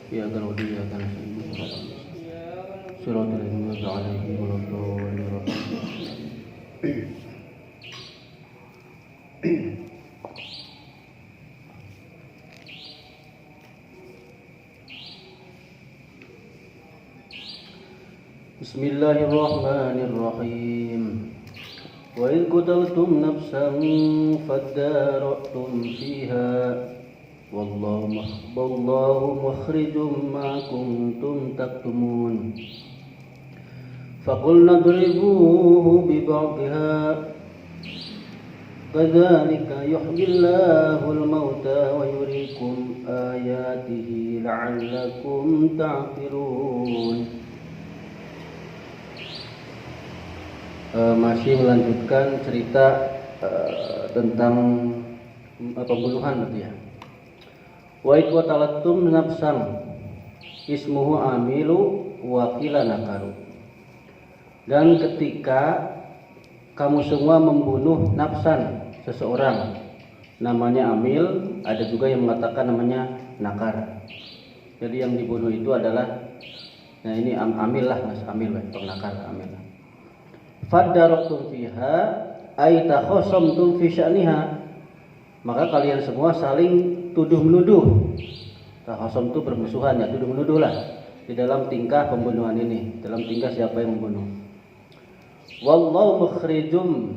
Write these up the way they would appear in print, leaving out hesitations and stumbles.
إياك نعبد وإياك نستعين صراط الذين أنعمت عليهم غير المغضوب عليهم ولا الضالين. Bismillahirrahmanirrahim. Wa in qataltum nafsan fadara'tum fiha wallahu mukhrijum ma kuntum taktumun. Faqulna idribuhu bi ba'dihha kadzalika yuhyillahul mauta wa yuriikum ayatihi la'allakum ta'qilun. Masih melanjutkan cerita tentang pembunuhan gitu ya. Wa id qatalattum nafsan ismuhu amilu wa qila nakaru. Dan ketika kamu semua membunuh nafsan seseorang, namanya amil, ada juga yang mengatakan namanya nakar. Jadi yang dibunuh itu adalah, nah ini amil lah, mas amil lah, nakar amil. Fadara'tum fiha ay takhasamtum fi sya'niha, maka kalian semua saling tuduh menuduh. Takhasam itu bermusuhan ya, tuduh menuduh lah di dalam tingkah pembunuhan ini, dalam tingkah siapa yang membunuh. Wallahu mukhrijum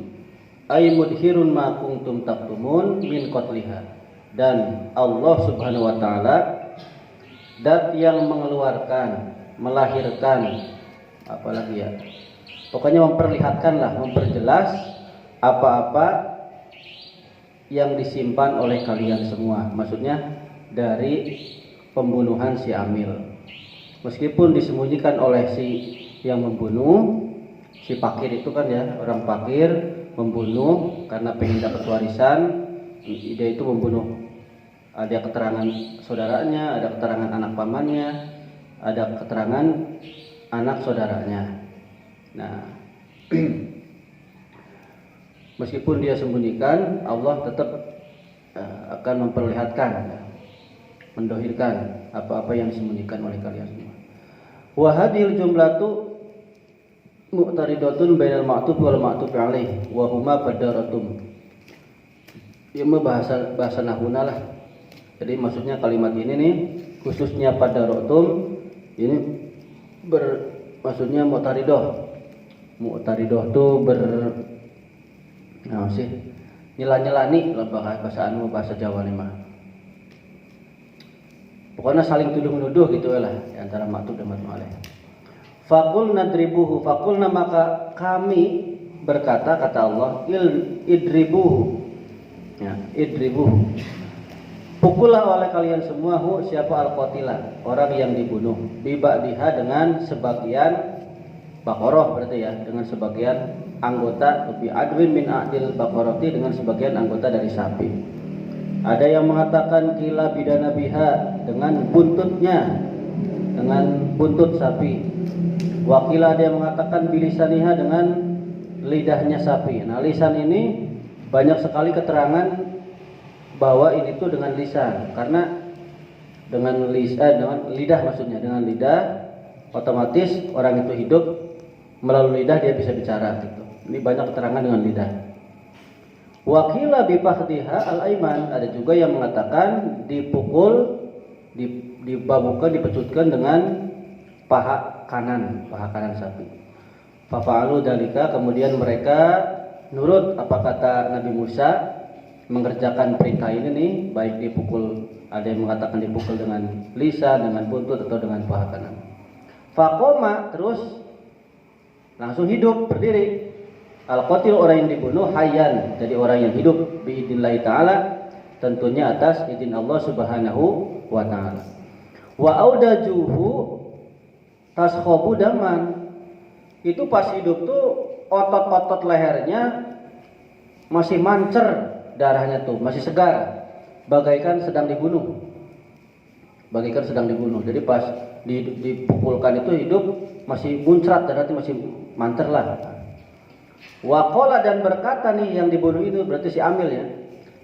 ay mudhirun ma kuntum taktumun min qatliha, dan Allah Subhanahu wa taala dat yang mengeluarkan, melahirkan, apalagi ya, pokoknya memperlihatkanlah, memperjelas apa-apa yang disimpan oleh kalian semua. Maksudnya dari pembunuhan si Amil. Meskipun disembunyikan oleh si yang membunuh, si fakir itu kan ya, orang fakir membunuh karena pengen dapat warisan, dia itu membunuh. Ada keterangan saudaranya, ada keterangan anak pamannya, ada keterangan anak saudaranya. Nah, meskipun dia sembunyikan, Allah tetap akan memperlihatkan, mendohirkan apa-apa yang disembunyikan oleh kalian semua. Wa hadhil jumlatu mu'taridatun bainal ma'tuf wal ma'tuf alaih wa huma badaratum. Ini bahasa nahwuna lah. Jadi maksudnya kalimat ini nih khususnya padaratum ini maksudnya mu'taridah. Mu'taridah itu nyela-nyelani lah bahasa Jawa nih mah. Pokoknya saling tuduh menuduh gitu lah antara maktub dan maktub alaih. Faqulna nadribuhu, faqulna maka kami berkata, kata Allah, idribuhu. Ya, idribuhu. Pukullah oleh kalian semua siapa al-qatila, orang yang dibunuh, biba'diha dengan sebagian Baqarah, berarti ya, dengan sebagian anggota, lebih adwin min adil baqarati, dengan sebagian anggota dari sapi. Ada yang mengatakan kila bidana biha, dengan buntutnya, dengan buntut sapi. Wakila ada yang mengatakan bilisaniha, dengan lidahnya sapi. Nah, lisan ini banyak sekali keterangan bahwa ini tuh dengan lisan, karena dengan lidah, maksudnya dengan lidah otomatis orang itu hidup melalui lidah, dia bisa bicara gitu. Ini banyak keterangan dengan lidah. Wakila bifahdiha al-aiman, ada juga yang mengatakan dipukul, dibabukan, dipecutkan dengan paha kanan sapi. Fafa'alu dalika, kemudian mereka nurut apa kata Nabi Musa, mengerjakan perintah ini nih, baik dipukul, ada yang mengatakan dipukul dengan lisan, dengan buntut, atau dengan paha kanan. Faqoma, terus langsung hidup, berdiri. Al-qatil, orang yang dibunuh, hayyan, jadi orang yang hidup, biidznillah ta'ala, tentunya atas izin Allah Subhanahu wa ta'ala. Wa audajuhu taskhobu daman, itu pas hidup tuh otot-otot lehernya masih mancer darahnya tuh, masih segar, bagaikan sedang dibunuh. Jadi pas dipukulkan itu hidup masih muncrat, darahnya masih mancer lah. Waqala, dan berkata nih yang dibunuh itu, berarti si Amil ya,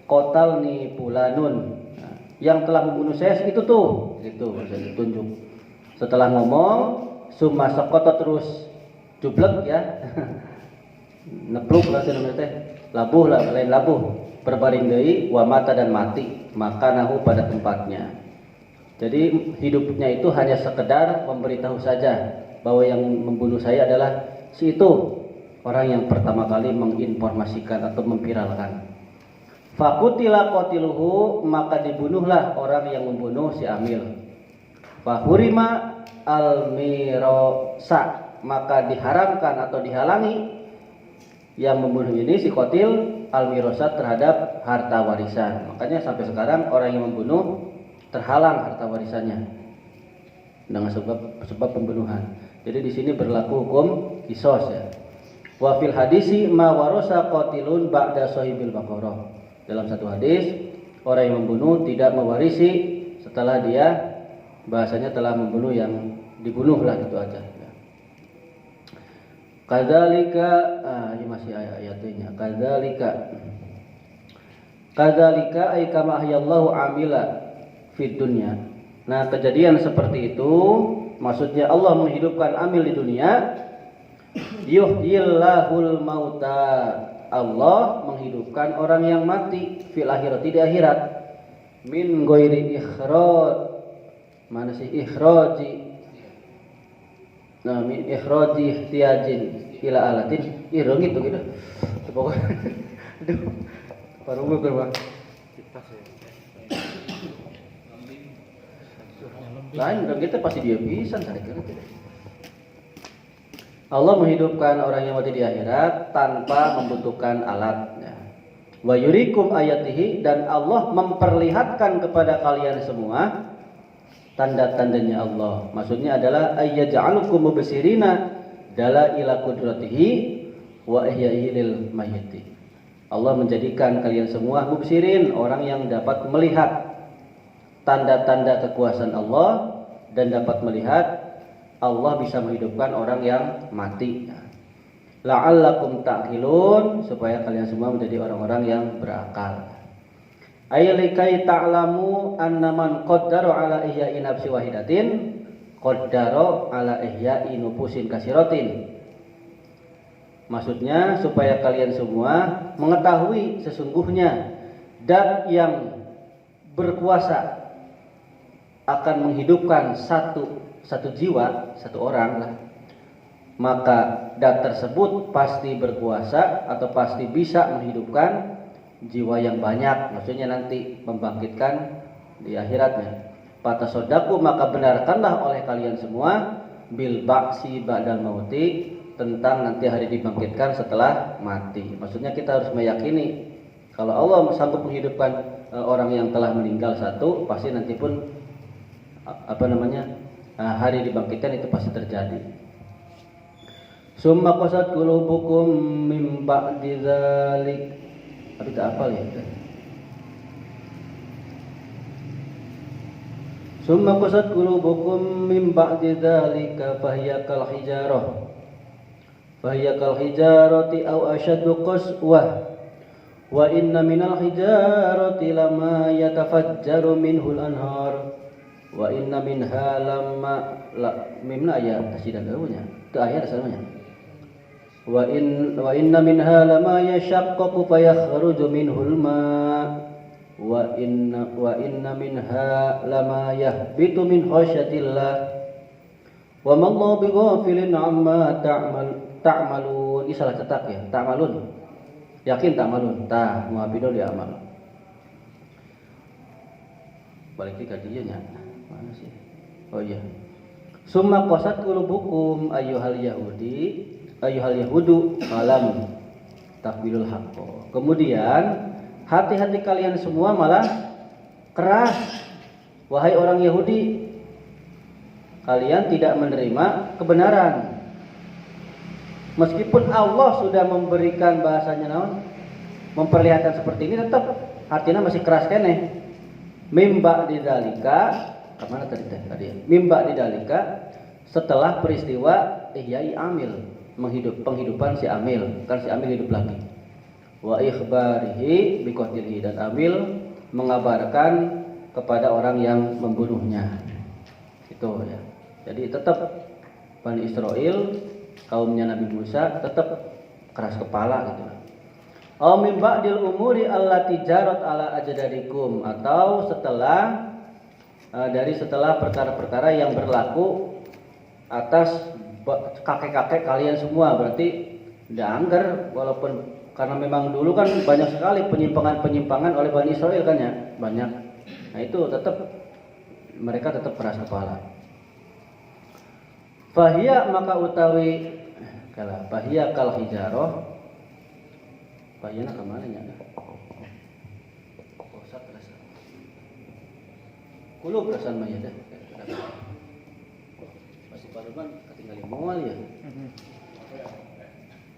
qatal nih fulanun. Nah, yang telah membunuh saya itu tuh, gitu saya ditunjuk. Setelah ngomong, summa saqata terus jublek ya. Nepluk lah namanya teh. Labuh lah, lain labuh. Berbaring deui wa mata dan mati, maka nahu pada tempatnya. Jadi hidupnya itu hanya sekedar memberitahu saja bahwa yang membunuh saya adalah si itu, orang yang pertama kali menginformasikan atau memviralkan. Fakutila qatiluhu, maka dibunuhlah orang yang membunuh si Amil. Fahurima almirosa, maka diharamkan atau dihalangi yang membunuh ini si qatil almirosa terhadap harta warisan. Makanya sampai sekarang orang yang membunuh terhalang harta warisannya dengan sebab pembunuhan. Jadi di sini berlaku hukum qisas ya. Wa fil hadisi ma warasa qatilun ba'da sahibil baqarah. Dalam satu hadis, orang yang membunuh tidak mewarisi setelah dia bahasanya telah membunuh yang dibunuhlah, gitu aja. Kadzalika, ini masih ayat-ayatnya. Kadzalika ay kama ahyallahu amila fid dunya. Nah, kejadian seperti itu maksudnya Allah menghidupkan amil di dunia. Yuhyillahul mauta, Allah menghidupkan orang yang mati fil akhirati di akhirat. Min ghairi ikhraj, mana sih ikhraji? Nah, min ikhraji ihtiyajin ila alatin. Ireng gitu. Pokoknya aduh. Baru gue keluar. Lain udah kita pasti dia bisa cari kira. Allah menghidupkan orang yang mati di akhirat tanpa membutuhkan alat. Wa yurikum ayatihi, dan Allah memperlihatkan kepada kalian semua tanda-tandanya Allah. Maksudnya adalah ayyaj'alukum mubsirina dalaila qudratihi wa ihya'i lil mayyiti. Allah menjadikan kalian semua mubsirin, orang yang dapat melihat tanda-tanda kekuasaan Allah dan dapat melihat Allah bisa menghidupkan orang yang mati. La'allakum ta'qilun, supaya kalian semua menjadi orang-orang yang berakal. Ayyalikai ta'lamu anna man qaddara ala ihya'i nafsi wahidatin qaddara ala ihya'i nufusin kasiratin. Maksudnya supaya kalian semua mengetahui sesungguhnya zat yang berkuasa akan menghidupkan satu jiwa, satu orang lah. Maka zat tersebut pasti berkuasa atau pasti bisa menghidupkan jiwa yang banyak, maksudnya nanti membangkitkan di akhiratnya. Fatasodaku, maka benarkanlah oleh kalian semua bil ba'si ba'dal mauti, tentang nanti hari dibangkitkan setelah mati. Maksudnya kita harus meyakini kalau Allah sanggup menghidupkan orang yang telah meninggal satu, pasti nanti pun hari dibangkitkan itu pasti terjadi. Summa qasat qulubukum mim ba'di dzalik. Tapi tak apa ya. Summa qasat qulubukum min ba'di dzalika fahiya kal hijarah. Fahiya kal hijarati aw ashaddu qaswah. Wa inna minal hijarati lama yatafajjaru minhul anhar. Wa inna minha lamma mimna ya tasidan awalnya. Itu akhir asalnya. Wa inna minha lama yashaqqaqu fayakhruju minhul ma' wa inna minha lama yahbitu min khasyatillah wa ma Allahu bighafilin amma ta'malun. Ini salah cetak ya, ta'malun. Yakin ta'malun, ta muhabidul ya amal. Balik ke dia. Mana sih? Oh iya. Summa qasat qulubukum ayyuhal yahudu malam takbilul haqqo. Kemudian hati-hati kalian semua malah keras. Wahai orang Yahudi, kalian tidak menerima kebenaran. Meskipun Allah sudah memberikan bahasanya memperlihatkan seperti ini, tetap hatinya masih keras keneh. Mimba didalika, kemana tadi? Mimba didalika, setelah peristiwa ihya'i amil, penghidupan si amil, kan si amil hidup lagi. Wa ikhbarihi biqatlihi, dan amil mengabarkan kepada orang yang membunuhnya. Itu ya. Jadi tetap Bani Israel kaumnya Nabi Musa tetap keras kepala gitu. Aw min ba'dil umuri allati jarat ala ajdadikum, atau setelah setelah perkara-perkara yang berlaku atas kakek-kakek kalian semua. Berarti tidak anggar, walaupun karena memang dulu kan banyak sekali penyimpangan-penyimpangan oleh Bani Israel kan ya, banyak. Nah itu tetap mereka tetap keras kepala. Fahia maka utawi kala fahia kal hijaroh. Fahia nak kemana nya? Kosak rasa. Kulo perasaan mah ya dah. Masih paruman ketinggalan moal ya.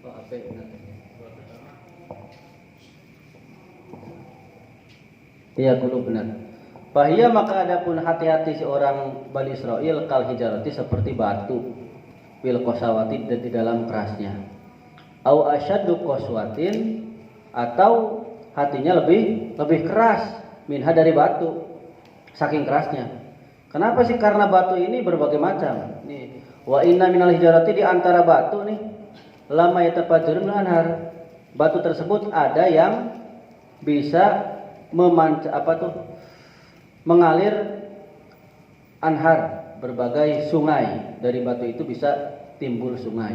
Oh HP benar. Iya kulo benar. Fahia maka adapun hati-hati seorang Bani Israel kal hijarati seperti batu fil qasawati di dalam kerasnya. Au asyaddu qaswatin, atau hatinya lebih keras minha dari batu saking kerasnya. Kenapa sih? Karena batu ini berbagai macam. Nih, wa inna minal hijarati, di antara batu nih lama yatafajjarun anhar. Batu tersebut ada yang bisa mengalir anhar, berbagai sungai. Dari batu itu bisa timbul sungai.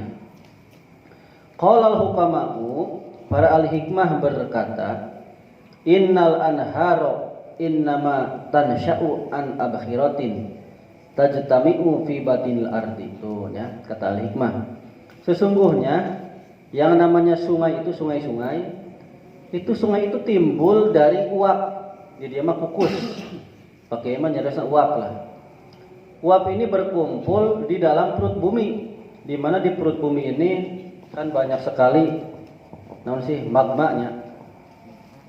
Qala al-hukama'u, para al-hikmah berkata, innal anharo innama tansha'u an abkhiratin tajtami'u fi batinil ardi. Tuh ya, kata al-hikmah. Sesungguhnya yang namanya sungai itu sungai-sungai itu timbul dari uap. Jadi dia mah kukus. Pakai emang nyadasna uap lah. Uap ini berkumpul di dalam perut bumi, di mana di perut bumi ini kan banyak sekali magmanya.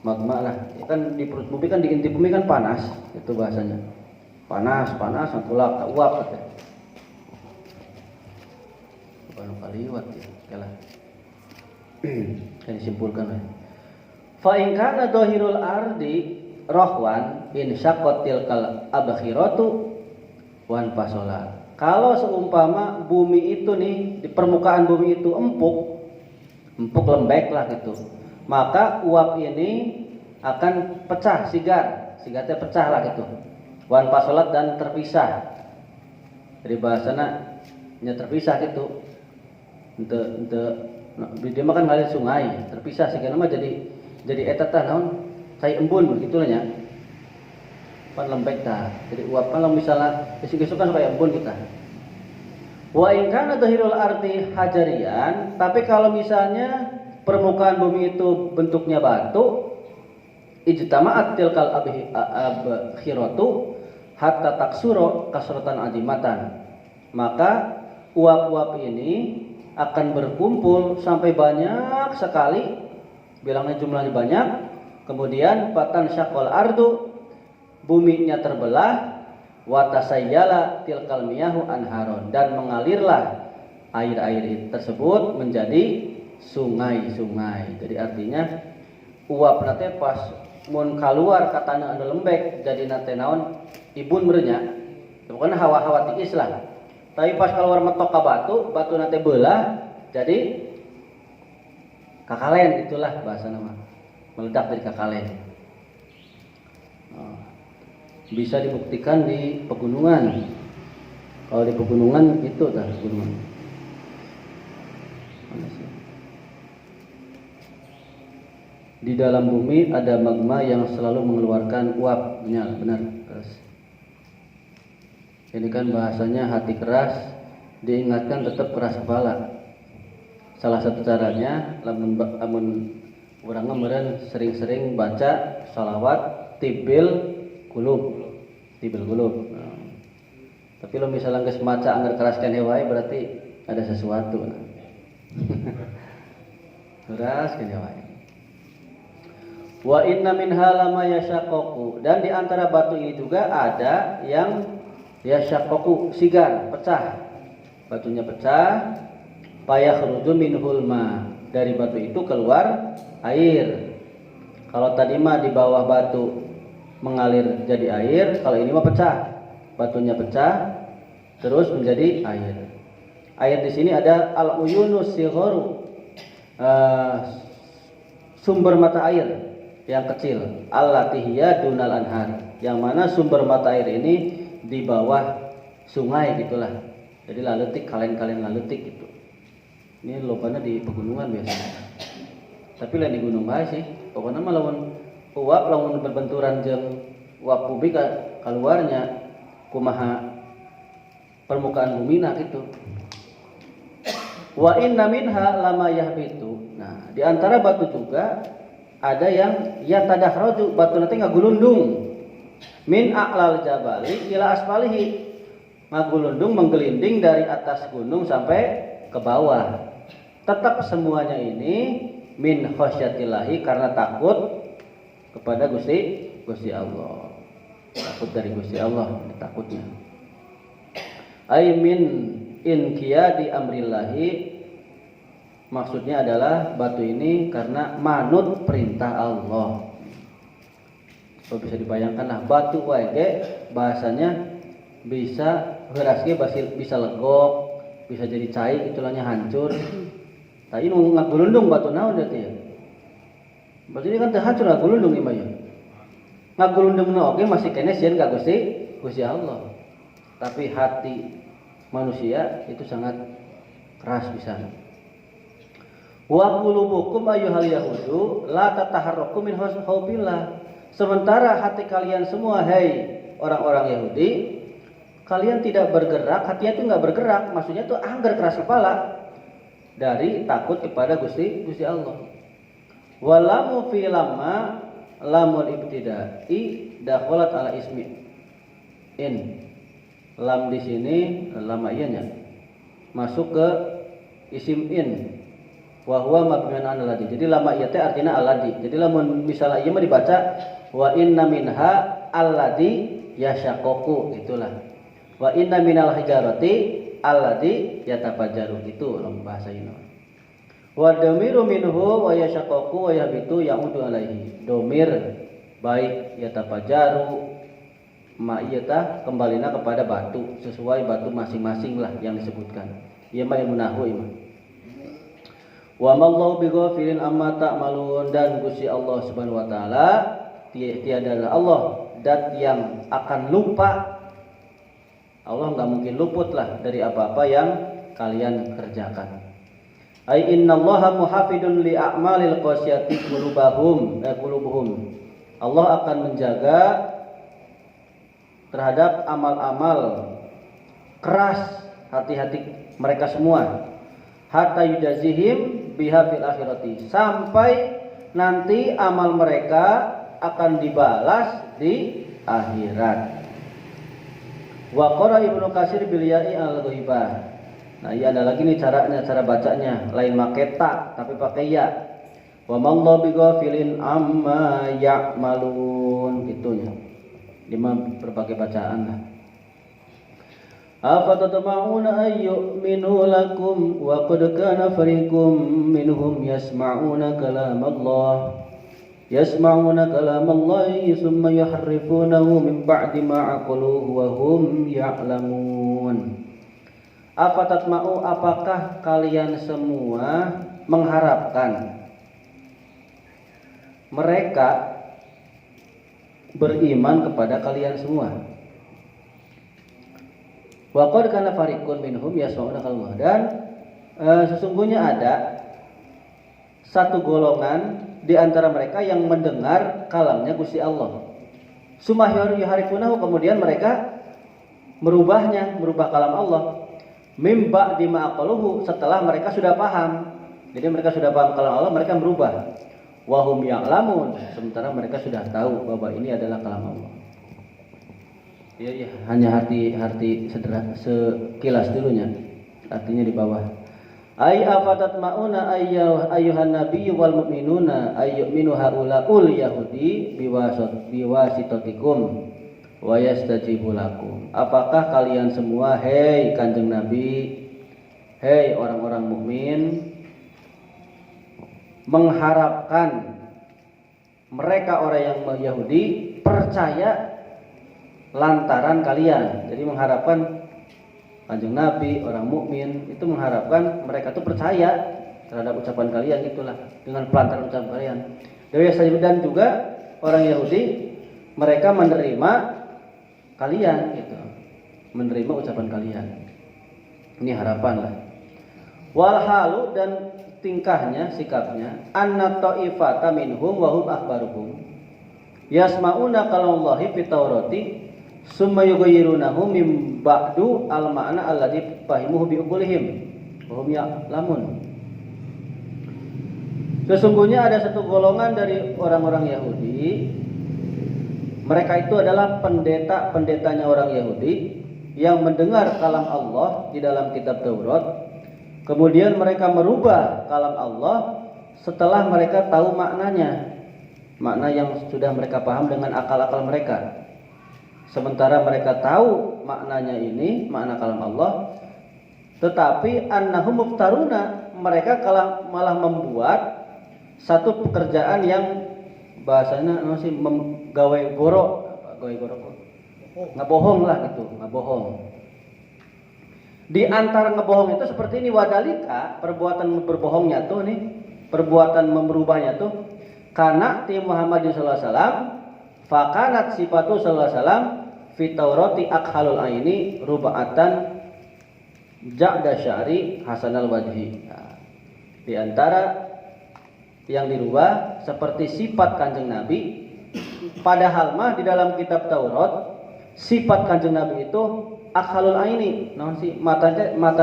Magma lah. Ya kan di perut bumi kan, di inti bumi kan panas, itu bahasanya. Panas, tulak, uap katanya. Bukan kaliwat ya, kalah. Kan disimpulkan lah. Fa in kana dhahirul ardi rohwan in syaqqatil kal abkhiratu wan fasola. Kalau seumpama bumi itu nih, di permukaan bumi itu empuk lembek lah gitu, maka uap ini akan pecah, sigatnya pecah lah gitu. Wan fasolat, dan terpisah. Dari bahasana nya terpisah gitu. Dia makan ngalir sungai, terpisah sigatnya mah jadi eta tah naon cai embun gitu lah nya. Pan lembek tah. Jadi uap kan misalnya gesuk-gesuk kan kayak embun kita. Wa in kana dhahirul ardi hajarian, tapi kalau misalnya permukaan bumi itu bentuknya batu, ijtama'at tilkal abkhiratu hatta taksuro kasratan adimatan, maka uap-uap ini akan berkumpul sampai banyak sekali, bilangnya jumlahnya banyak. Kemudian patan syaqal ardu, buminya terbelah, watasayyala tilkal miyahu anharon, dan mengalirlah air-air tersebut menjadi sungai-sungai. Jadi artinya uap nate pas mun kaluar katana anu lembek jadi nate naon ibun berenya, bukan hawa-hawa tiis lah. Tapi pas keluar metok ka batu nate belah jadi kakalen, itulah bahasa nama, meledak dari kakalen. Bisa dibuktikan di pegunungan. Kalau di pegunungan itu dah gunungan. Di dalam bumi ada magma yang selalu mengeluarkan uapnya, benar. Ini kan bahasanya hati keras, diingatkan tetap keras kepala. Salah satu caranya, lamun urang meureun sering-sering baca shalawat tibil gulub. Nah. Tapi lo misalnya geus maca anggar keraskan hewai, berarti ada sesuatu. Keraskan hewai. Wa inna minha lama yashaqqaqu, dan di antara batu ini juga ada yang yashaqqaqu, sigar, pecah. Batunya pecah, fayakhruju minhul ma, dari batu itu keluar air. Kalau tadi mah di bawah batu mengalir jadi air. Kalau ini mah pecah, batunya pecah terus menjadi air. Air di sini ada al-uyunus sigharu, sumber mata air yang kecil, allati hiya dunal anhar, yang mana sumber mata air ini di bawah sungai gitulah. Jadi laletik, kalian laletik gitu. Ini lobana di pegunungan biasanya. Tapi lain di gunung bae sih. Pokoknya mah lamun uap lamun berbenturan jeung uap bumi keluarnya kumaha permukaan bumi nah gitu. Wa inna minha lama yahbitu. Nah, di antara batu juga ada yang yatadahraju, batu nanti ngagulundung min a'lal jabali ila asfalihi, ngagulundung menggelinding dari atas gunung sampai ke bawah. Tetap semuanya ini min khosyatillahi, karena takut kepada Gusti Allah. Takut dari Gusti Allah, takutnya. Ai min inqiyadi amrillahi, maksudnya adalah batu ini karena manut perintah Allah. So, bisa dibayangkan lah batu wae bahasanya bisa heurasge bisa legok, bisa jadi cai itulahnya hancur. Tah ini ngagulundung batu naon teh ya. Batu ini kan teu hancur ngagulundung ieu mah ya. Ngagulundungna oge masih kene sieun ka Gusti Allah. Tapi hati manusia itu sangat keras pisan. Wa qulubukum ayyuhal yahudu la tataharraku min haubillah. Sementara hati kalian semua, hai orang-orang Yahudi, kalian tidak bergerak, hatinya itu enggak bergerak, maksudnya itu anggar keras kepala dari takut kepada Gusti Allah. Walamu fi lamma lamul ibtida'i dakhalat ala ismi in. Lam di sini lama iyanya masuk ke isim in wa huwa mabniun ala ladzi. Jadi lama ieu teh artina alladzi. Jadi lamun misalnya ieu mah dibaca wa inna minha alladzi yashaqqu, itulah. Wa inna minal hijarati alladzi yatafajjaru, itu bahasa ini. Wa damiru minhu wa yashaqqu wa yabitu yaudu alaihi. Domir baik yatafajjaru ma'iyatah kembalinya kepada batu, sesuai batu masing-masing lah yang disebutkan. Ieu mah ilmu nahwu ieu. Wa mallahu bighafilin amma ta'malun, dan Gusti Allah Subhanahu wa taala tiada Allah dat yang akan lupa. Allah enggak mungkin luput lah dari apa-apa yang kalian kerjakan. Ai innallaha muhafidun li a'malil qasyati qulubuhum. Allah akan menjaga terhadap amal-amal keras hati-hati mereka semua, hatta yujazihim biha fil akhirati, sampai nanti amal mereka akan dibalas di akhirat. Wa qara Ibnu Katsir bil ya'i al-ghaibah. Nah, iya ada lagi nih cara bacanya, lain make ta tapi pakai ya. Wa mallahu bighafilin amma ya'malun, gitunya. Lima berbagai bacaan lah. Afatatma'una ayyuminu lakum wa qad kana fariqum minhum yasma'una kalam Allah thumma yuharrifunahu min ba'di ma aqaluhu wa hum ya'lamun. Afatatma'u, apakah kalian semua mengharapkan mereka beriman kepada kalian semua? Wa qad kana fariqun minhum yasma'una kalam, dan sesungguhnya ada satu golongan di antara mereka yang mendengar kalamnya Gusti Allah. Summa yuharifunahu, kemudian mereka merubah kalam Allah. Mim ba'di ma aqaluhu, setelah mereka sudah paham. Jadi mereka sudah paham kalam Allah, mereka merubah. Wahum ya'lamun, sementara mereka sudah tahu bahwa ini adalah kalam Allah. Ya, hanya arti sederhana sekilas dulunya. Artinya di bawah. Ay afatat mauna ayyuhan nabiyyu wal mu'minuna ayyuminu haulaul yahudi biwasitatikum wa yastajibu lakum. Apakah kalian semua, hei Kanjeng Nabi, hei orang-orang mukmin, mengharapkan mereka orang yang Yahudi percaya lantaran kalian. Jadi mengharapkan Kanjeng Nabi, orang mukmin itu mengharapkan mereka itu percaya terhadap ucapan kalian, itulah dengan pelantaran ucapan kalian. Dan juga orang Yahudi mereka menerima kalian gitu. Menerima ucapan kalian. Ini harapan lah. Walhalu dan tingkahnya, sikapnya, anna ta'ifata minhum wa hum akhbaruhum yasma'una kalallahi fit Taurati summa yughayyirunahu mim ba'du al-ma'na alladhi fahimuhu bi uqulihim wa hum ya'lamun. Sesungguhnya ada satu golongan dari orang-orang Yahudi, mereka itu adalah pendeta-pendetanya orang Yahudi yang mendengar kalam Allah di dalam kitab Taurat. Kemudian mereka merubah kalam Allah setelah mereka tahu maknanya, makna yang sudah mereka paham dengan akal-akal mereka. Sementara mereka tahu maknanya ini, makna kalam Allah, tetapi annahum muftaruna, mereka malah membuat satu pekerjaan yang bahasanya masih gawe gorok, ngebohong lah gitu, ngebohong. Di antara ngebohong itu seperti ini, wadalika, perbuatan berbohongnya tuh nih, perbuatan merubahnya tuh, karena ti Muhammad sallallahu alaihi wasallam, fakanat sifatu sallallahu alaihi wasallam fi Taurati akhalul aini rubaatan ja'da sya'ri hasanal wajhi. Nah, di antara yang dirubah seperti sifat Kanjeng Nabi, padahal mah di dalam kitab Taurat sifat Kanjeng Nabi itu akhalul aini, naon sih mata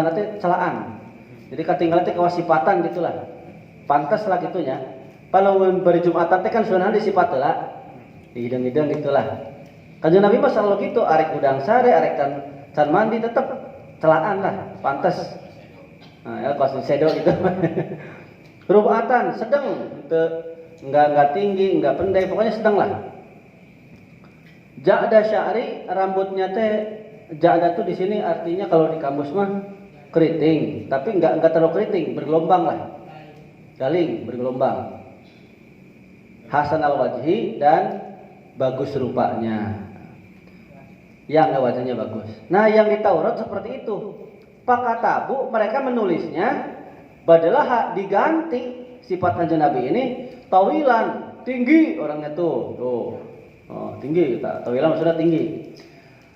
nanti celaan. Jadi katinggal teh kawasifatan gitulah. Pantas lah gitunya. Kalau bari Jumatan teh kan sunah disifat lah. Dihidang-hidang gitulah. Kanjeng Nabi mah selalu gitu, arek udang sare, arek can mandi tetep celaan lah, pantas. Nah, ya kos sedo gitu. Rubatan sedang, enggak tinggi, enggak pendek, pokoknya sedang lah. Ja'da sya'ri, rambutnya teh ja'da tuh di sini artinya kalau di kamus mah keriting, tapi enggak terlalu keriting, bergelombang lah. Galing, bergelombang. Hasan al-wajhi dan bagus rupanya. Yang wajahnya bagus. Nah, yang di Taurat seperti itu. Pakatabu, mereka menulisnya badalah diganti sifat Kanjeng Nabi ini tawilan, tinggi orangnya tuh. Oh, tinggi, tawilan maksudnya tinggi.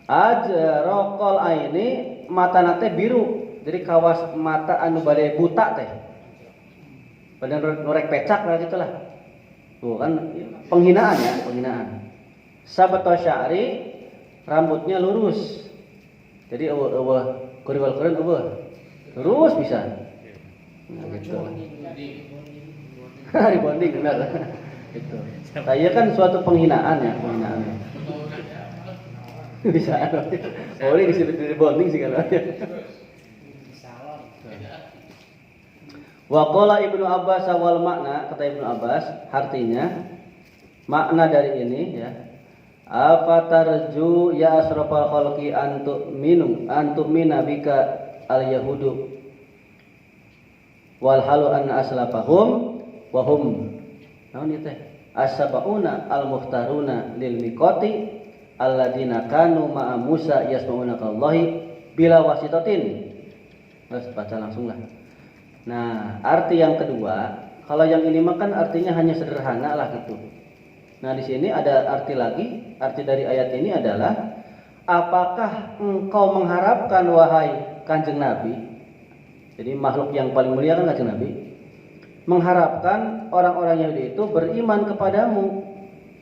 Ajraqal aini, mata nate biru. Jadi kawas mata anu bade buta teh. Badan norek pecak lah gitulah. Tuh kan penghinaan ya, penghinaan. Sabato sya'ri, rambutnya lurus. Jadi kuriwal keren lurus bisa. Nah, gitu. Ribonding benar. Gitu. Saya kan suatu penghinaan ya, penghinaan. Bisa. Boleh disebut ribonding sih kalau. Wa qala Ibnu Abbas wal makna, kata Ibnu Abbas, artinya makna dari ini ya. Apa tarju ya asrafal khalqi antum minabika al yahudu wal halu anna aslafahum wa hum naon ieu teh asbauna al muhtaruna lil miqati alladziina kanu ma'a Musa yasmauna qallahi bila wasitatin. Terus baca langsung lah. Nah, arti yang kedua, kalau yang ini mah kan artinya hanya sederhana lah gitu. Nah, di sini ada arti lagi. Arti dari ayat ini adalah, apakah engkau mengharapkan wahai Kanjeng Nabi? Jadi makhluk yang paling mulia kan Kanjeng Nabi. Mengharapkan orang-orang Yahudi itu beriman kepadamu.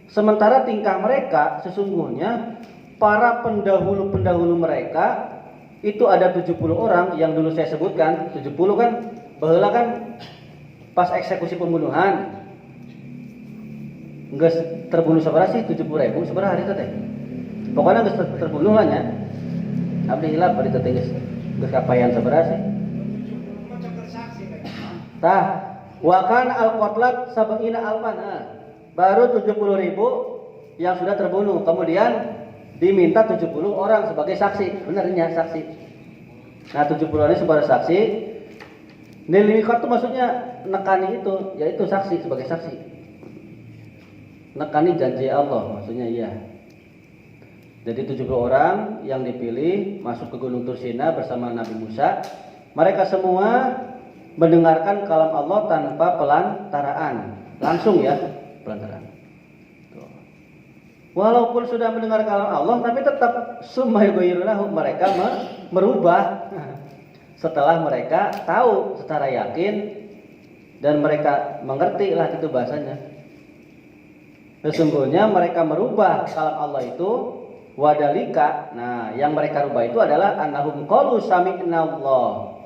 Sementara tingkah mereka sesungguhnya para pendahulu-pendahulu mereka itu ada 70 orang yang dulu saya sebutkan, 70 kan baheula kan pas eksekusi pembunuhan. Geus terbunuh sabaraha sih 70.000 sabaraha hari teh. Pokoknya geus terbunuh lah nya. Abdi hilap bari teh geus kapayan sabaraha sih. Tah, wa kana al-qatlat sab'ina alfan. Baru 70.000 yang sudah terbunuh. Kemudian diminta 70 orang sebagai saksi. Benarnya saksi. Nah, 70 orang sebagai saksi. Nilai itu maksudnya nekani itu, yaitu saksi sebagai saksi. nekani janji Allah, maksudnya iya. Jadi 70 orang yang dipilih masuk ke Gunung Tursina bersama Nabi Musa. Mereka semua mendengarkan kalam Allah tanpa pelantaraan, langsung ya, pelantaraan. Walaupun sudah mendengar kalam Allah, tapi tetap sumayughayyirunahu, mereka merubah. Setelah mereka tahu secara yakin dan mereka mengerti lah itu bahasanya. Sesungguhnya mereka merubah kalam Allah itu wadalika. Nah, yang mereka rubah itu adalah annahum qalu sami'na Allah.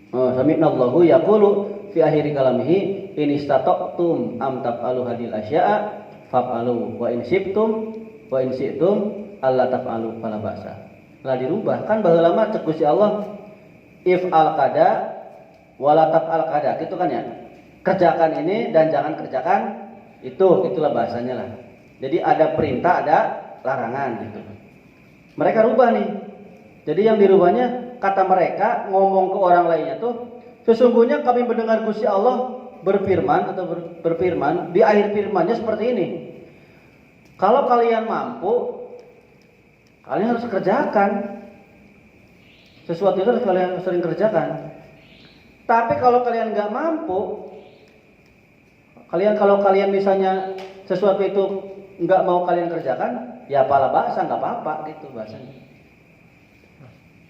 Sami'na Allahu yaqulu fi akhiri kalamihi in istata'tum am taf'alu hadil asya'a faf'alu wa in syi'tum alla taf'alu fala ba'sa. Lah dirubah kan baheula mah cek Gusti Allah if'al qada wala taf'al qada gitu kan ya. Kerjakan ini dan jangan kerjakan itu, itulah bahasanya lah. Jadi ada perintah, ada larangan gitu. Mereka rubah nih. Jadi yang dirubahnya kata mereka ngomong ke orang lainnya tuh sesungguhnya kami mendengar Gusti Allah berfirman atau berfirman di akhir firmannya seperti ini. Kalau kalian mampu, kalian harus kerjakan. Sesuatu itu harus kalian sering kerjakan. Tapi kalau kalian nggak mampu, kalau kalian misalnya sesuatu itu nggak mau kalian kerjakan, ya pala bahasa nggak apa-apa gitu bahasanya.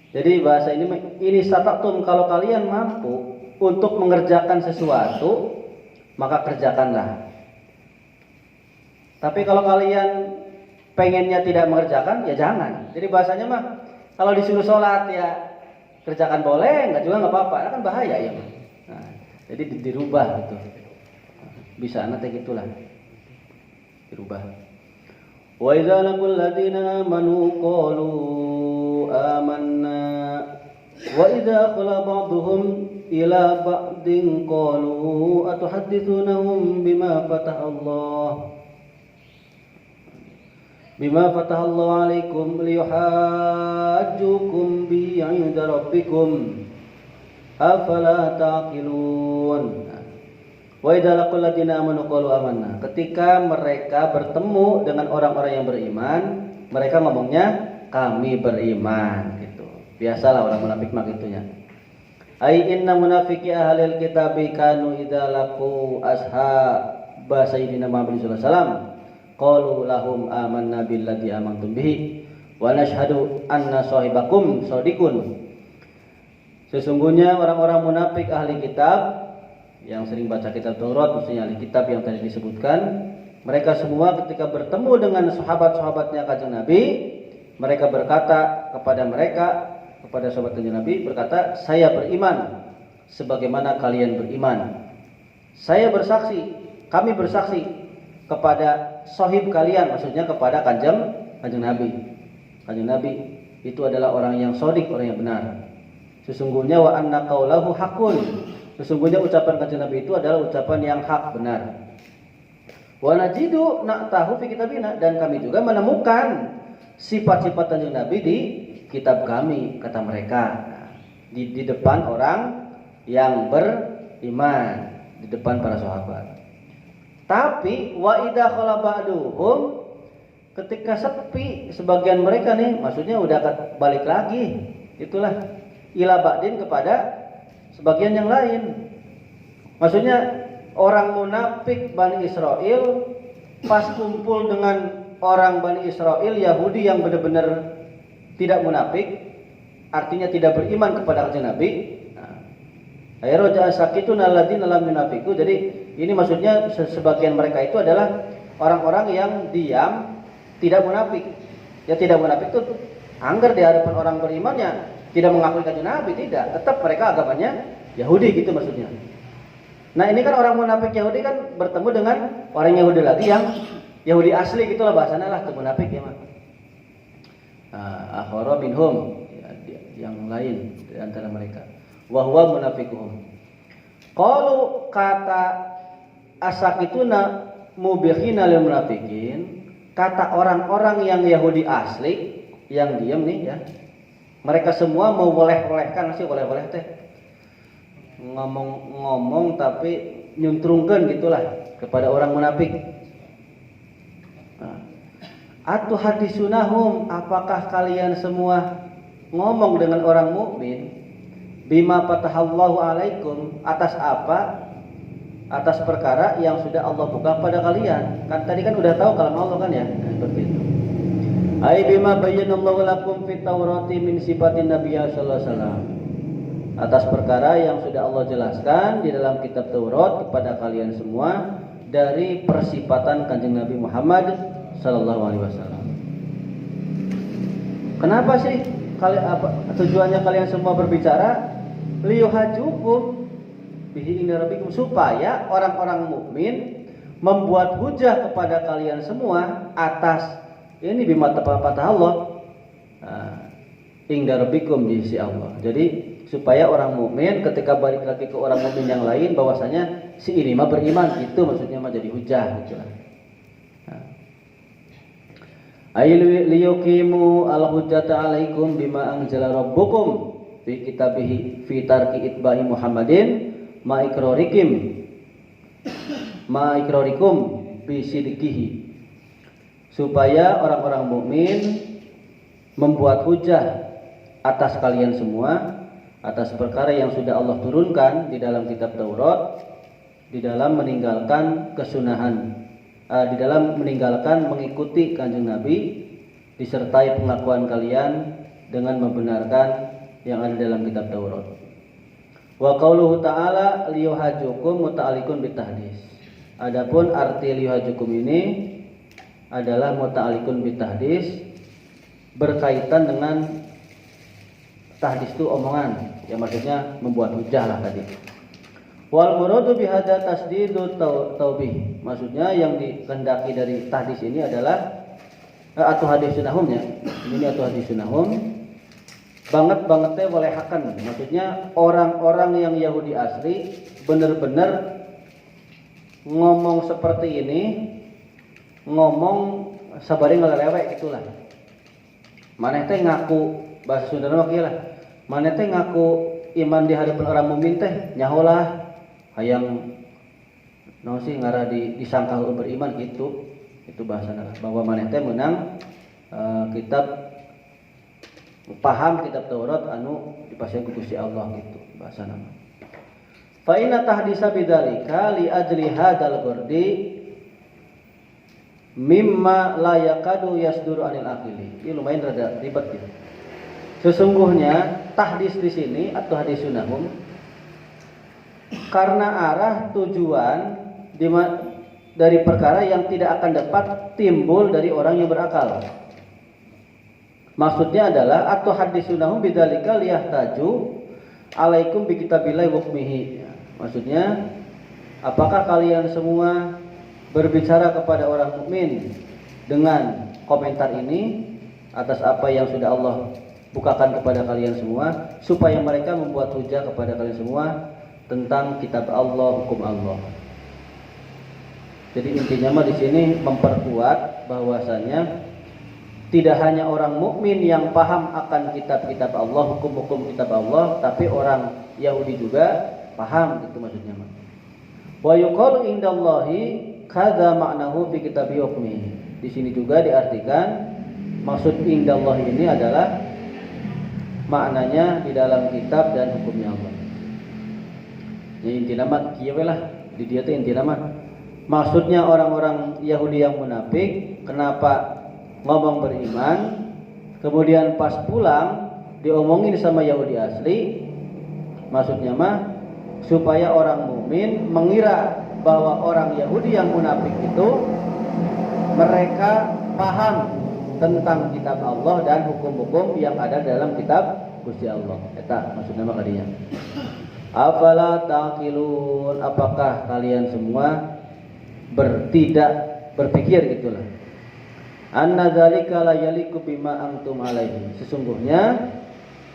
Jadi bahasa ini sataktum, kalau kalian mampu untuk mengerjakan sesuatu, maka kerjakanlah. Tapi kalau kalian pengennya tidak mengerjakan, ya jangan. Jadi bahasanya mah kalau disuruh sholat ya kerjakan boleh, nggak juga nggak apa-apa, kan bahaya ya. Nah, jadi dirubah gitu. Bisa nanti gitulah dirubah. Wa idza laqul ladina amanu qalu amanna wa idza qala ba'dhum ila ba'din qalu atuhaddithunahum bima fataha Allah alaikum liyuhajjukum bi 'inda rabbikum afala taqilun. Wa idza laqul ladina amanu qalu amanna. Ketika mereka bertemu dengan orang-orang yang beriman, mereka ngomongnya kami beriman gitu. Biasalah orang munafik mah gitunya. Ai inna munafiqi ahlil kitabi kanu idza laqu ashaba sayyidina Muhammad sallallahu alaihi wasallam qalu lahum amanna billadzi amantum bihi wa nashhadu anna sahibakum shadiqun. Sesungguhnya orang-orang munafik ahli kitab yang sering baca kitab Taurat, maksudnya ahli kitab yang tadi disebutkan, mereka semua ketika bertemu dengan sahabat-sahabatnya kanjeng Nabi, mereka berkata kepada sahabat kanjeng Nabi, berkata, saya beriman sebagaimana kalian beriman. Saya bersaksi, kami bersaksi kepada sahib kalian, maksudnya kepada kanjeng Nabi. Kanjeng Nabi itu adalah orang yang shadiq, orang yang benar. Sesungguhnya wa anna qaulahu haqqun. Sesungguhnya ucapan kanjeng Nabi itu adalah ucapan yang hak, benar. Wa najidu na'tahu fi kitabina, dan kami juga menemukan sifat-sifat kanjeng Nabi di kitab kami, kata mereka. Di depan orang yang beriman, di depan para sahabat. Tapi wa idza khala ba'duhum, ketika sepi sebagian mereka nih, maksudnya udah balik lagi, itulah ila ba'din kepada sebagian yang lain. Maksudnya orang munafik Bani Israel pas kumpul dengan orang Bani Israel Yahudi yang benar-benar tidak munafik, artinya tidak beriman kepada kanjeng Nabi. Ayroja sakitun alladzina lam yunafiqu. Jadi ini maksudnya sebagian mereka itu adalah orang-orang yang diam, tidak munafik. Ya tidak munafik itu anggar di hadapan orang berimannya, tidak mengakui kanjeng Nabi, tidak. Tetap mereka agamanya Yahudi gitu maksudnya. Nah ini kan orang munafik Yahudi kan bertemu dengan orang Yahudi lagi yang Yahudi asli gitulah bahasanya lah, itu munafik ya mah. Akhara minhum, yang lain di antara mereka. Wa huwa munafiquhum. Qalu kata asakituna mubikhina lil munafiqin, kata orang-orang yang Yahudi asli yang diam nih ya. Mereka semua mau boleh-bolehkan sih, boleh-boleh teh. ngomong-ngomong tapi nyuntrungkan gitulah kepada orang munafik. Atu hadisunahum, apakah kalian semua ngomong dengan orang mukmin bima fatahallahu alaikum, atas apa? Atas perkara yang sudah Allah buka pada kalian. Kan tadi kan udah tahu kalam Allah kan ya, seperti itu. Ai bima bayyanallahu lakum fit Taurati min sifatin nabiyyi sallallahu alaihi wasallam, atas perkara yang sudah Allah jelaskan di dalam kitab Taurat kepada kalian semua dari persifatan Kanjeng Nabi Muhammad sallallahu alaihi wasallam. Kenapa sih tujuannya kalian semua berbicara? Liyuhajukum bihi inda rabbikum, supaya orang-orang mukmin membuat hujah kepada kalian semua atas ini bima patah Allah inda rabbikum di sisi Allah. Jadi supaya orang mukmin ketika balik lagi ke orang mukmin yang lain bahwasanya si ini mah beriman, itu maksudnya mah jadi hujah gitu lah. Ayil liyuqimu al-hujjata 'alaikum bima anzala rabbukum fi kitabihi fi tarki itba'i Muhammadin ma ikrarikum bi sidqihi, supaya orang-orang mukmin membuat hujah atas kalian semua atas perkara yang sudah Allah turunkan di dalam kitab Taurat, di dalam meninggalkan kesunahan, di dalam meninggalkan mengikuti Kanjeng Nabi, disertai pengakuan kalian dengan membenarkan yang ada dalam kitab Taurat. Wa qauluhu ta'ala liyuhajukum muta'alliqun bitahdis. Adapun arti liyuhajukum ini adalah muta'alliqun bitahdis, berkaitan dengan tahdis itu omongan, ya maksudnya membuat hujah lah tadi. Wal muradu bihadza tasdidu taubih, maksudnya yang dikehendaki dari tahdis ini adalah atau hadisunahum ya. Ini atau hadisunahum banget teh boleh hakan. Maksudnya orang-orang yang Yahudi asli benar-benar ngomong seperti ini, ngomong sabari ngelewek itulah. Maneh teh ngaku bahasa Sunda mah kieu lah. Maneh teh ngaku iman di hadapan orang mukmin teh nyaholah hayang naon sih ngara disangka beriman gitu. Itu bahasana bahwa maneh teh menang kitab paham kitab Taurat anu dipasieun ku Gusti Allah gitu bahasana. Fa inna tahdisa bidzalika li ajli hadzal ghardi mimma la yakadu yasduru anil aqili. Ini lumayan rada ribet ya. Sesungguhnya tahdis di sini atau hadisunahum karena arah tujuan dari perkara yang tidak akan dapat timbul dari orang yang berakal. Maksudnya adalah atau hadisunahum bidzalika liyahtaju alaikum bi kitabillahi wa hukmihi. Maksudnya apakah kalian semua berbicara kepada orang mukmin dengan komentar ini atas apa yang sudah Allah bukakan kepada kalian semua, supaya mereka membuat hujah kepada kalian semua tentang kitab Allah, hukum Allah. Jadi intinya mah di sini memperkuat bahwasanya tidak hanya orang mukmin yang paham akan kitab-kitab Allah, hukum-hukum kitab Allah, tapi orang Yahudi juga paham, gitu maksudnya mah. Wa yuqalu indallahi kadza ma'nahu fi kitabi hukmi. Di sini juga diartikan maksud indallah ini adalah maknanya di dalam kitab dan hukumnya Allah. Jadi intinya mah kieu lah di dia teh intinya mah maksudnya orang-orang Yahudi yang munafik kenapa ngomong beriman, kemudian pas pulang diomongin sama Yahudi asli, maksudnya mah supaya orang mukmin mengira bahwa orang Yahudi yang munafik itu mereka paham tentang kitab Allah dan hukum-hukum yang ada dalam kitab Gusti Allah. Eta maksudnya mah kadinya. Afala taqilun, apakah kalian semua tidak berpikir gitulah. Anna dzalika la yaliqu bima antum alaihi. Sesungguhnya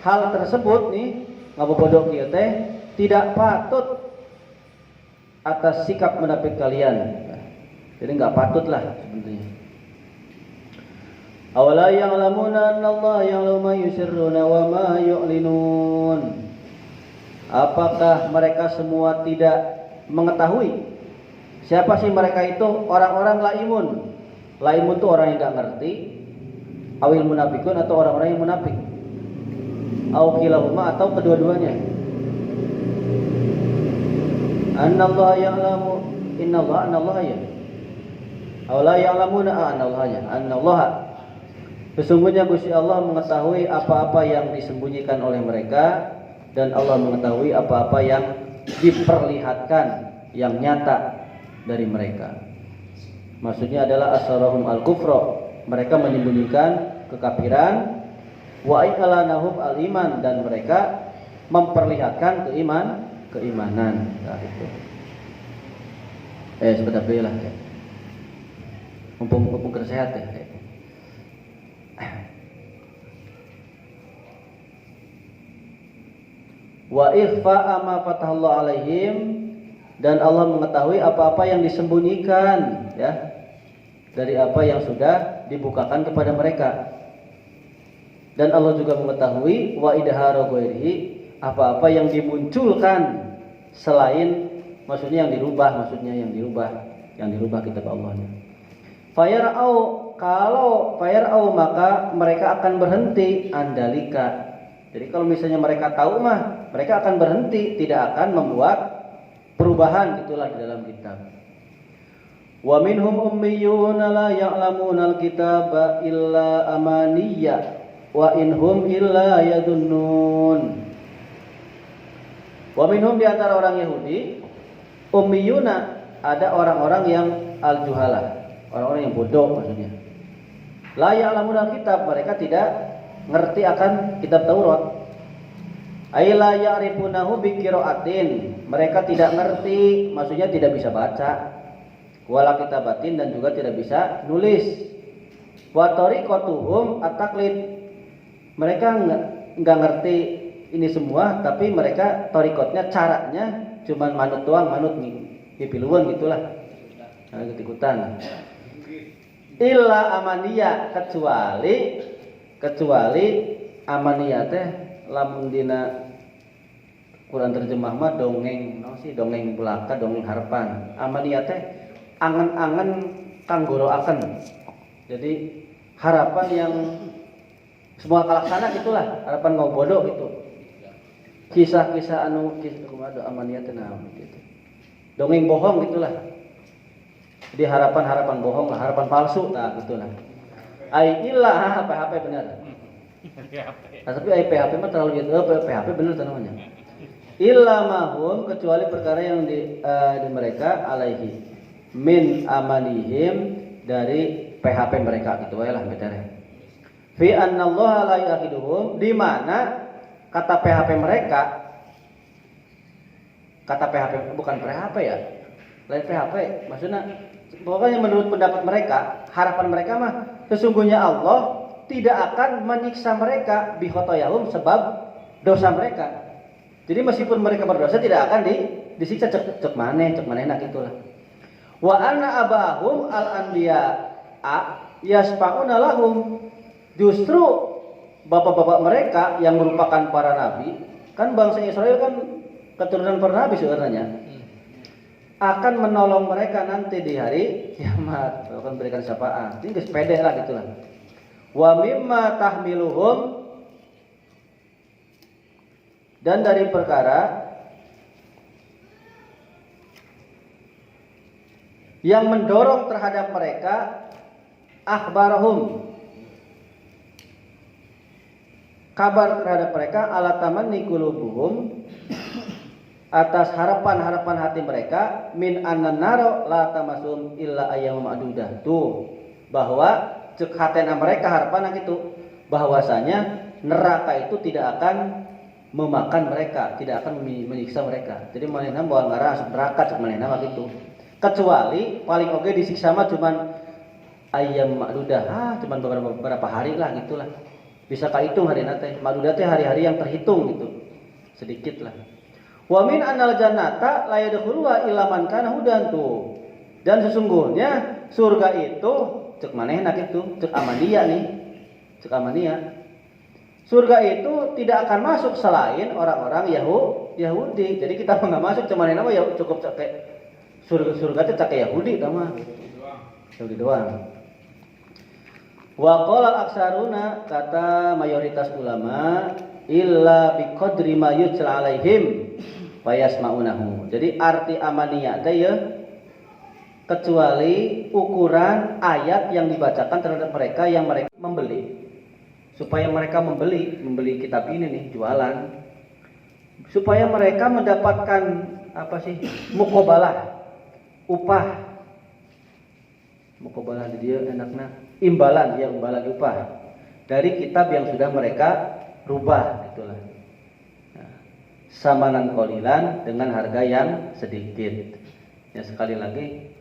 hal tersebut nih ngabobodo kieu teh tidak patut atas sikap munafik kalian. Jadi enggak patutlah sebenarnya. Awala ya'lamuna anna Allah ya'lamu ma yusirruna wa ma yu'linun. Apakah mereka semua tidak mengetahui? Siapa sih mereka itu? Orang-orang laimun. Laimun itu orang yang enggak ngerti. Awil munafikun, atau orang-orang yang munafik. Au kilahuma, atau kedua-duanya. Annallaha ya'lamu, innallaha ya. Aw la ya'lamuna annallaha ya. Annallaha, sesungguhnya Gusti Allah mengetahui apa-apa yang disembunyikan oleh mereka, dan Allah mengetahui apa-apa yang diperlihatkan, yang nyata dari mereka. Maksudnya adalah asrarhum al-kufra, mereka menyembunyikan kekafiran, wa i'lanahum al-iman, dan mereka memperlihatkan keimanan. Nah, itu. Sebentar dulu lah. Mumpung sehat ya. Wa ikhfa ma fatahallahu alaihim, dan Allah mengetahui apa-apa yang disembunyikan, ya, dari apa yang sudah dibukakan kepada mereka. Dan Allah juga mengetahui wa idhara ghairihi, apa-apa yang dimunculkan selain, maksudnya yang dirubah kitab Allah-nya. Fayar'au maka mereka akan berhenti andalika. Jadi kalau misalnya mereka tahu mah, mereka akan berhenti, tidak akan membuat perubahan, itulah di dalam kitab. Wa minhum ummiyuna la ya'lamunal kitaba illa amaniyya wa inhum illa yadunnun. Wa minhum, di antara orang Yahudi, ummiyuna, ada orang-orang yang al-juhalah, orang-orang yang bodoh maksudnya. La ya'lamunal kitab, mereka tidak ngerti akan kitab Taurat. Ay la ya'rifunahu biqira'atin, mereka tidak ngerti, maksudnya tidak bisa baca. Wala kitabatin, dan juga tidak bisa nulis. Wa tariqatuhum at-taqlid, mereka enggak ngerti ini semua, tapi mereka tariqatnya, caranya cuman manut doang, manut pipiluan gitulah. Nah, ikut-ikutan. Illa amaniyah, kecuali amaniyah teh lamun dina Quran terjemah mah dongeng, dongeng belaka, dongeng harapan. Amaniyah teh angan-angan kanggoroaken. Jadi harapan yang semua kalaksana gitulah, harapan mau bodoh gitu. Kisah-kisah kumaha amaniyah teh naon gitu. Dongeng bohong gitulah. Jadi harapan bohong lah, harapan palsu lah gitulah. Ai ilah PHP benar. Tapi ai PHP mah terlalu gitu. PHP benar namanya. Illa mahum, kecuali perkara yang di mereka alaihi min amanihim, dari PHP mereka gitu wae lah betere. Fi annallaha la yaqiduhum, di mana kata PHP mereka, kata PHP bukan PHP ya. Lain PHP, maksudnya pokoknya menurut pendapat mereka, harapan mereka mah sesungguhnya Allah tidak akan menyiksa mereka bikhotoyahum, sebab dosa mereka. Jadi meskipun mereka berdosa tidak akan disiksa, cek maneh nak itulah. Wa anna abahum al-anbiya'a yasfa'una lahum, justru bapak-bapak mereka yang merupakan para nabi, kan bangsa Israel kan keturunan para nabi sebenarnya, akan menolong mereka nanti di hari kiamat, akan berikan syafaat. Ini sepede lah gitulah. Wa mimma tahmiluhum, dan dari perkara yang mendorong terhadap mereka, akhbarahum, kabar terhadap mereka, ala tamanni qulubuhum, atas harapan-harapan hati mereka, min annanaro la tamasum illa ayyam ma'dudah. Tuh, bahwa cek hatena mereka harapan gitu, bahwasanya neraka itu tidak akan memakan mereka, tidak akan menyiksa mereka. Jadi manehna moal ngara neraka cek manehna gitu. Kecuali paling oge disiksa mah cuman ayyam ma'dudah, cuman beberapa hari lah gitulah. Bisa kahitung harina teh. Ma'dudah teh hari-hari yang terhitung gitu. Sedikit lah. Wa min anal jannata la yadkhuluha illa man kana hudan tuh. Dan sesungguhnya surga itu cek manehna kitu, cek amaniyah nih. Cek amaniyah. Surga itu tidak akan masuk selain orang-orang Yahudi. Jadi kita nggak masuk cuma nama ya cukup cake surga itu cake Yahudi sama. Yahudi doang. Wa qala aksaruna, kata mayoritas ulama, illa biqadri ma yutla alaihim fayasma'unahu. Jadi arti amaniyah teh ya kecuali ukuran ayat yang dibacakan terhadap mereka yang mereka membeli. Supaya mereka membeli kitab ini nih, jualan. Supaya mereka mendapatkan apa sih? Muqabalah, upah. Muqabalah di dia enaknya imbalan upah dari kitab yang sudah mereka rubah, itulah. Nah, samanan qalilan, dengan harga yang sedikit. Ya, sekali lagi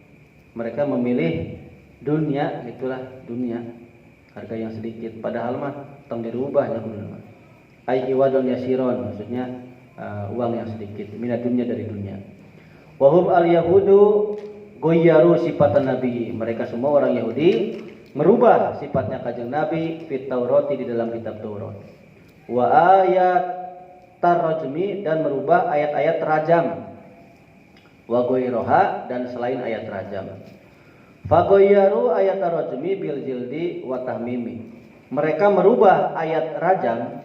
mereka memilih dunia, itulah dunia, harga yang sedikit. Padahal mah tong dirubah ya benar. Ai iwadun yasiron, maksudnya uang yang sedikit, minat dunia dari dunia. Wahum al yahudu goyaru sifatan nabi. Mereka semua orang Yahudi merubah sifatnya kanjeng Nabi fit Taurati, di dalam kitab Taurat. Wa ayat tarajmi, dan merubah ayat-ayat rajam. Wa goiroha, dan selain ayat rajam. Fa goyaru ayat tarajmi bil jildi wa tahmimi. Mereka merubah ayat rajam.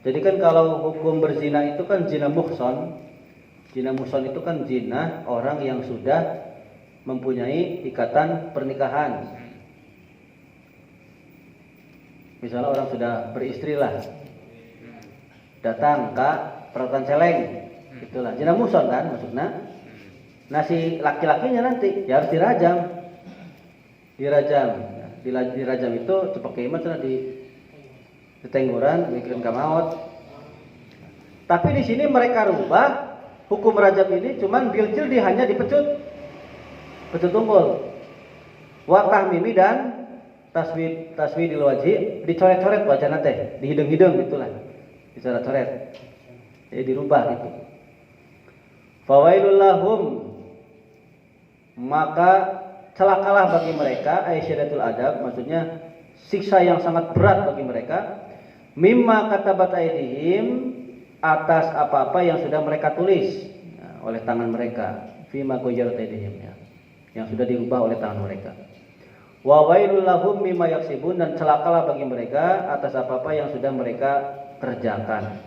Jadi kan kalau hukum berzina itu kan zina muhson. Zina muhson itu kan zina orang yang sudah mempunyai ikatan pernikahan. Misalnya orang sudah beristri lah, datang ke peraturan celeng, itulah zina muhson kan maksudnya. Nah si laki-lakinya nanti ya harus dirajam. Dirajam itu cepak kiamat di tenggoran, bikin kamaut. Tapi di sini mereka rubah hukum rajam ini cuman biljildi, hanya dipecut. Pecut tumpul. Wa tahmimi, dan taswidil wajhi, dicoret-coret wajahna teh, dihidung-hidung gitulah. Dicoret-coret. Jadi dirubah gitu. Fawailul lahum, maka celakalah bagi mereka, aisyadatul adab, maksudnya siksa yang sangat berat bagi mereka, mimma katabat aydihim, atas apa-apa yang sudah mereka tulis oleh tangan mereka, fima goyarat aydihim, yang sudah diubah oleh tangan mereka. Wa wailul lahum mimma yaksibun, dan celakalah bagi mereka atas apa-apa yang sudah mereka kerjakan.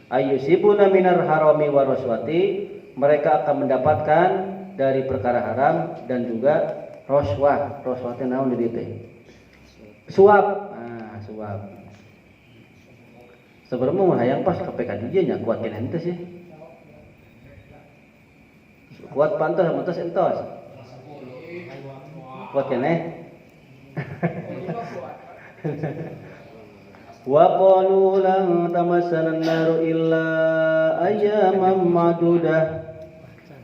Ayyusibuna minar harami wa roswati, mereka akan mendapatkan dari perkara haram dan juga roswah. Roswah teh naon di dieu? Suap. Nah, suap. Sebelum mau hayang pas KPK dia nya kuat kena henteu sih. Kuat pantas entos. Kuat kene. Wa qalu lan tamassana an-nar illa ayyaman ma'dudah.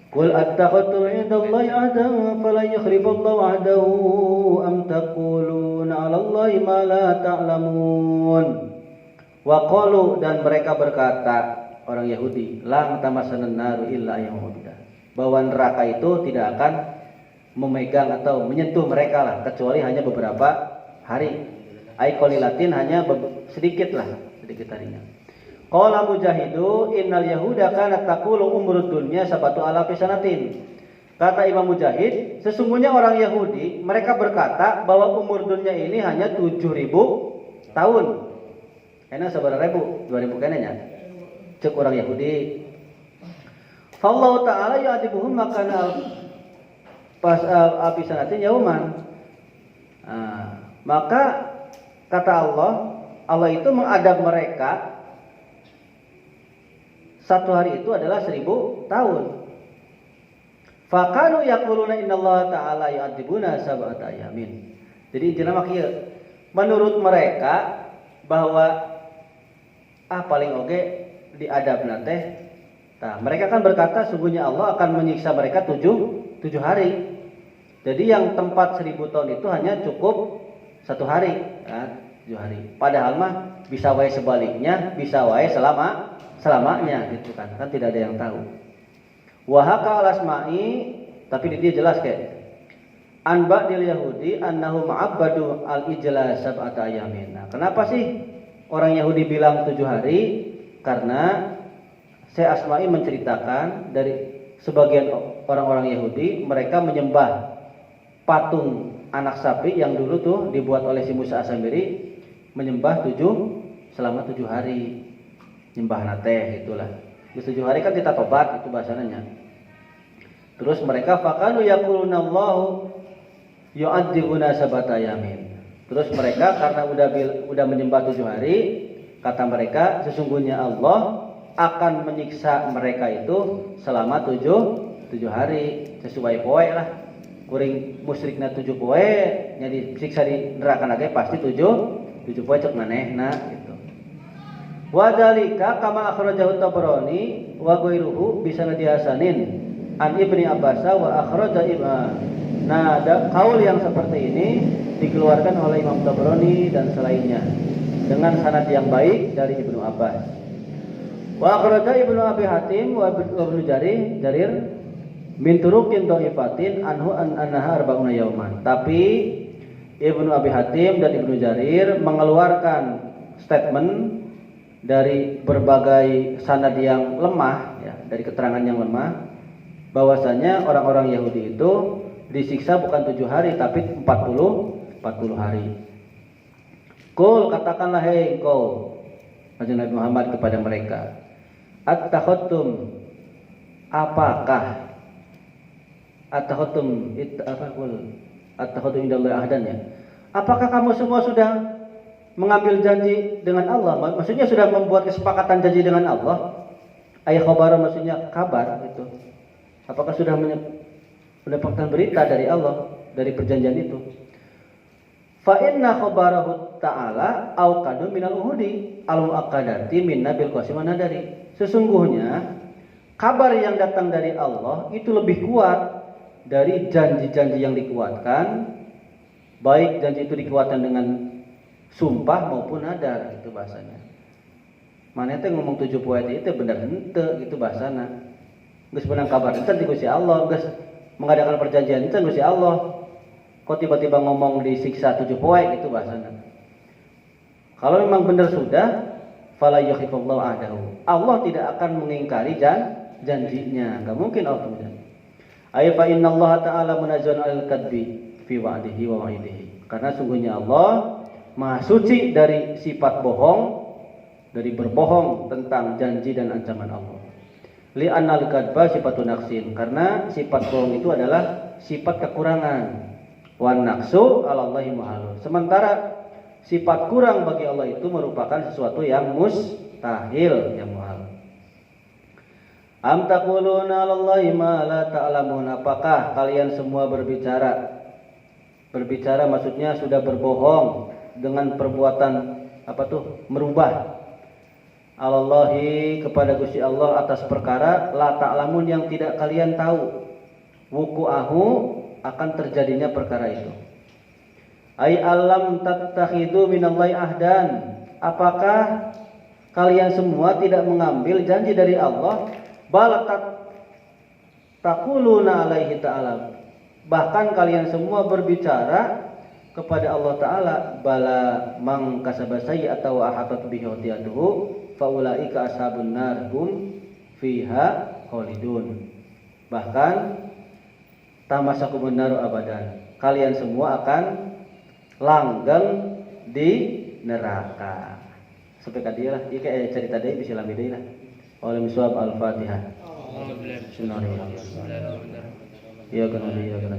Qul attakhadtum 'indallahi 'ahdan falan yukhlifallahu 'ahdahu am taquluna 'ala Allahi ma la ta'lamun. Wa qalu, dan mereka berkata, orang Yahudi, lan tamassana an-nar illa ayyaman ma'dudah, bahwa neraka itu tidak akan memegang atau menyentuh mereka lah, kecuali hanya beberapa hari. Ai qalilatin, hanya sedikit harinya. Qala Mujahidu innal yahuda kanat taqulu umrud dunya sabatu alafi sanatin. Kata Imam Mujahid, sesungguhnya orang Yahudi mereka berkata bahwa umur dunia ini hanya 7.000 tahun. Enak sabar ribu, 2.000 kenanya. Cek orang Yahudi. Fallahu ta'ala yu'adibuhum makana pas abisanatin yauman. Maka kata Allah itu mengadab mereka satu hari itu adalah 1.000 tahun. Fakanu yaquluna innallaha ta'ala yu'adzibuna sab'ata ayamin. Jadi jenama kieu, menurut mereka bahwa paling oge diadabna teh. Nah, mereka kan berkata sungguhnya Allah akan menyiksa mereka 7 hari. Jadi yang tempat 1.000 tahun itu hanya cukup 1 hari, 7 hari. Padahal mah bisa wae sebaliknya, bisa wae selamanya gitu kan tidak ada yang tahu. Wahaka al-asma'i, tapi dia jelas kayak anba dil Yahudi annahu ma'abbadu al-ijlas sab'ata ayamin. Nah, kenapa sih orang Yahudi bilang 7 hari? Karena Syekh Asma'i menceritakan dari sebagian orang-orang Yahudi, mereka menyembah patung anak sapi yang dulu tuh dibuat oleh si Musa As-Samiri, menyembah selama 7 hari. Nyembah nate itulah. Di 7 hari kan kita tobat, itu bahasanya. Terus mereka faqalu yaquluna Allahu yu'adzibuna sabata yamin. Terus mereka karena udah menyembah 7 hari, kata mereka sesungguhnya Allah akan menyiksa mereka itu selama 7 hari, sesuai poe lah. Kuring musyrikna 7 poe, jadi siksa di neraka lagi pasti 7 poe cek manehna gitu. Wa dzalika kama akhrajahu Tabrani wa ghairuhu bi sanadi hasanin an Ibni Abbas wa akhraja Nah, ada kaul yang seperti ini dikeluarkan oleh Imam Tabrani dan selainnya dengan sanad yang baik dari Ibnu Abbas. Wa akhraja Ibnu Abi Hatim wa Ibnu Jarir min turuqin dhaifatin anhu annaha arba'una yauman. Tapi Ibnu Abi Hatim dan Ibnu Jarir mengeluarkan statement dari berbagai sanad yang lemah ya, dari keterangan yang lemah bahwasanya orang-orang Yahudi itu disiksa bukan 7 hari tapi 40 hari. Qul katakanlah hei engkau Nabi Muhammad kepada mereka, at-takhattum apakah at-takhattum indallahi ahdan ya. Apakah kamu semua sudah mengambil janji dengan Allah? Maksudnya sudah membuat kesepakatan janji dengan Allah? Ayat khabar maksudnya kabar itu. Apakah sudah mendapatkan berita dari Allah dari perjanjian itu? Fa inna khabarahu ta'ala auqadu minal uhudi al-muaqqadati min nabil qasim nadari. Sesungguhnya kabar yang datang dari Allah itu lebih kuat dari janji-janji yang dikuatkan, baik janji itu dikuatkan dengan sumpah maupun nadar, itu bahasanya. Mana teh ngomong 7 poe itu bener henteu gitu bahasana. Geus benang kabar itu di Gusti Allah, geus mengadakan perjanjian itu Gusti Allah. Kok tiba-tiba ngomong disiksa 7 poe gitu bahasana. Kalau memang benar sudah fala yukhifullahu ahdahu. Allah tidak akan mengingkari janjinya. Enggak mungkin Allah menjanji. Ay fa innallaha ta'ala munazzahun 'alal kadbi fi wa'dihi wa wa'idihi. Karena sungguhnya Allah Maha suci dari sifat bohong, dari berbohong tentang janji dan ancaman Allah. Li'annal kadba sifatun naqsin, karena sifat bohong itu adalah sifat kekurangan. Wan naqsu 'alallahi muhalun. Sementara sifat kurang bagi Allah itu merupakan sesuatu yang mustahil, yang muhal. Am taquluna 'alallahi ma la ta'lamun. Apakah kalian semua berbicara maksudnya sudah berbohong dengan perbuatan merubah Allahi kepada Gusti Allah atas perkara la ta'lamun yang tidak kalian tahu wuqu'ahu akan terjadinya perkara itu. Ai alam tattakhidu minallahi ahdan. Apakah kalian semua tidak mengambil janji dari Allah? Bal taquluna alaihi ta'ala. Bahkan kalian semua berbicara kepada Allah Ta'ala, bala mang kasaba sayyi'atan wa ahatat bihi khati'atuhu fa ulaika ashabun nar hum fiha khalidun. Bahkan tamasakumun naru abadan. Kalian semua akan langgeng di neraka. Sampai ka dieu lah, ieu kayak cerita deui bisa lambi deui lah. Oleh miswab al-Fatihah. Bismillahirrahmanirrahim. Ya kana dia kana